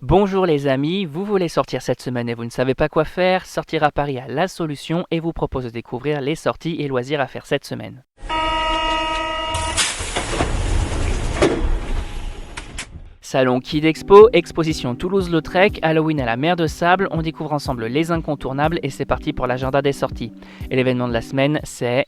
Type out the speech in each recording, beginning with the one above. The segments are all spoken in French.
Bonjour les amis, vous voulez sortir cette semaine et vous ne savez pas quoi faire? Sortir à Paris a la solution et vous propose de découvrir les sorties et loisirs à faire cette semaine. Salon Kid Expo, exposition Toulouse-Lautrec, Halloween à la mer de Sable, on découvre ensemble les incontournables et c'est parti pour l'agenda des sorties. Et l'événement de la semaine, c'est...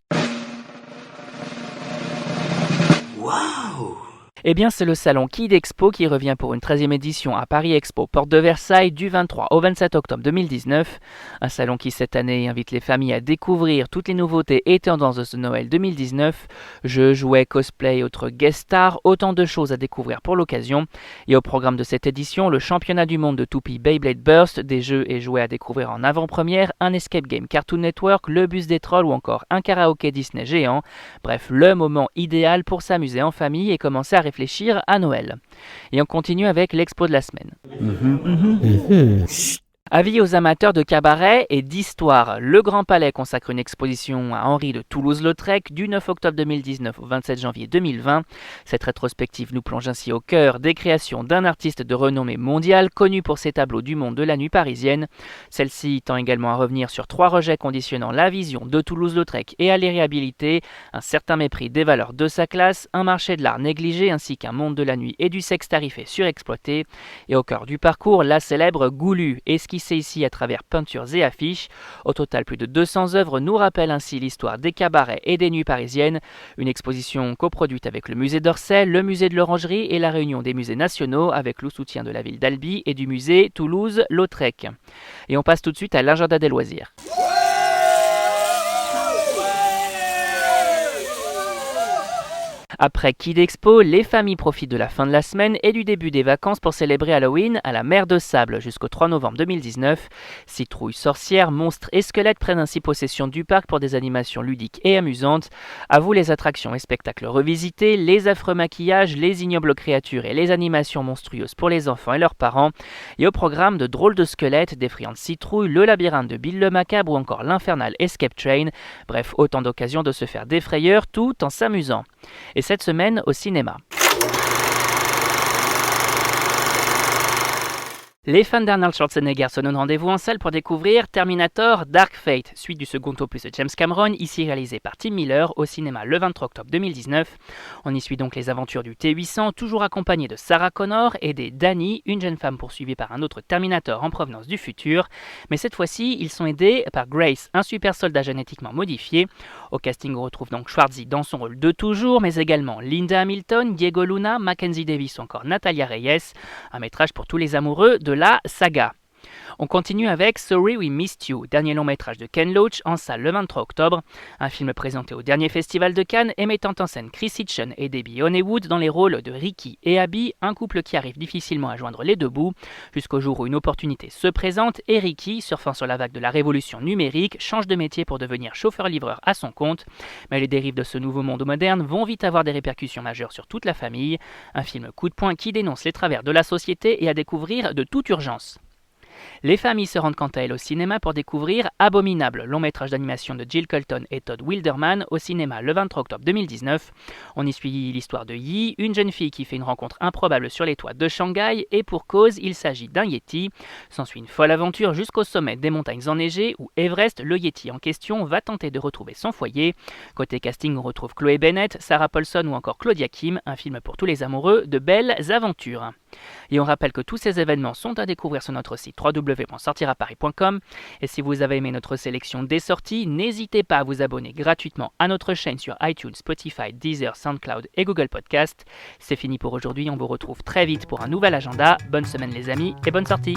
Eh bien, c'est le salon Kid Expo qui revient pour une 13e édition à Paris Expo, porte de Versailles, du 23 au 27 octobre 2019. Un salon qui, cette année, invite les familles à découvrir toutes les nouveautés et tendances de ce Noël 2019. Jeux, jouets, cosplay et autres guest stars, autant de choses à découvrir pour l'occasion. Et au programme de cette édition, le championnat du monde de toupie Beyblade Burst, des jeux et jouets à découvrir en avant-première, un escape game Cartoon Network, le bus des trolls ou encore un karaoké Disney géant. Bref, le moment idéal pour s'amuser en famille et commencer à réfléchir à Noël. Et on continue avec l'expo de la semaine. Avis aux amateurs de cabaret et d'histoire, le Grand Palais consacre une exposition à Henri de Toulouse-Lautrec du 9 octobre 2019 au 27 janvier 2020. Cette rétrospective nous plonge ainsi au cœur des créations d'un artiste de renommée mondiale connu pour ses tableaux du monde de la nuit parisienne. Celle-ci tend également à revenir sur 3 rejets conditionnant la vision de Toulouse-Lautrec et à les réhabiliter, un certain mépris des valeurs de sa classe, un marché de l'art négligé ainsi qu'un monde de la nuit et du sexe tarifé surexploité. Et au cœur du parcours, la célèbre Goulue, esquissée ici à travers peintures et affiches. Au total, plus de 200 œuvres nous rappellent ainsi l'histoire des cabarets et des nuits parisiennes. Une exposition coproduite avec le musée d'Orsay, le musée de l'Orangerie et la réunion des musées nationaux avec le soutien de la ville d'Albi et du musée Toulouse-Lautrec. Et on passe tout de suite à l'agenda des loisirs. Après Kid Expo, les familles profitent de la fin de la semaine et du début des vacances pour célébrer Halloween à la mer de Sable jusqu'au 3 novembre 2019. Citrouilles, sorcières, monstres et squelettes prennent ainsi possession du parc pour des animations ludiques et amusantes. À vous les attractions et spectacles revisités, les affreux maquillages, les ignobles créatures et les animations monstrueuses pour les enfants et leurs parents. Et au programme de drôles de squelettes, d'effrayantes citrouilles, le labyrinthe de Bill le Macabre ou encore l'infernal Escape Train. Bref, autant d'occasions de se faire des frayeurs tout en s'amusant. Et cette semaine au cinéma. Les fans d'Arnold Schwarzenegger se donnent rendez-vous en salle pour découvrir Terminator Dark Fate, suite du second opus de James Cameron, ici réalisé par Tim Miller au cinéma le 23 octobre 2019. On y suit donc les aventures du T-800, toujours accompagné de Sarah Connor et des Dani, une jeune femme poursuivie par un autre Terminator en provenance du futur. Mais cette fois-ci, ils sont aidés par Grace, un super soldat génétiquement modifié. Au casting, on retrouve donc Schwarzy dans son rôle de toujours, mais également Linda Hamilton, Diego Luna, Mackenzie Davis ou encore Natalia Reyes. Un métrage pour tous les amoureux de la saga. On continue avec Sorry We Missed You, dernier long métrage de Ken Loach en salle le 23 octobre. Un film présenté au dernier festival de Cannes et mettant en scène Chris Hitchens et Debbie Honeywood dans les rôles de Ricky et Abby, un couple qui arrive difficilement à joindre les deux bouts, jusqu'au jour où une opportunité se présente et Ricky, surfant sur la vague de la révolution numérique, change de métier pour devenir chauffeur-livreur à son compte. Mais les dérives de ce nouveau monde moderne vont vite avoir des répercussions majeures sur toute la famille. Un film coup de poing qui dénonce les travers de la société et à découvrir de toute urgence. Les familles se rendent quant à elles au cinéma pour découvrir Abominable, long métrage d'animation de Jill Colton et Todd Wilderman au cinéma le 23 octobre 2019. On y suit l'histoire de Yi, une jeune fille qui fait une rencontre improbable sur les toits de Shanghai et pour cause, il s'agit d'un Yeti. S'ensuit une folle aventure jusqu'au sommet des montagnes enneigées où Everest, le Yeti en question, va tenter de retrouver son foyer. Côté casting, on retrouve Chloé Bennett, Sarah Paulson ou encore Claudia Kim, un film pour tous les amoureux de belles aventures. Et on rappelle que tous ces événements sont à découvrir sur notre site www.sortiraparis.com. Et si vous avez aimé notre sélection des sorties, n'hésitez pas à vous abonner gratuitement à notre chaîne sur iTunes, Spotify, Deezer, SoundCloud et Google Podcast. C'est fini pour aujourd'hui, on vous retrouve très vite pour un nouvel agenda. Bonne semaine les amis et bonne sortie.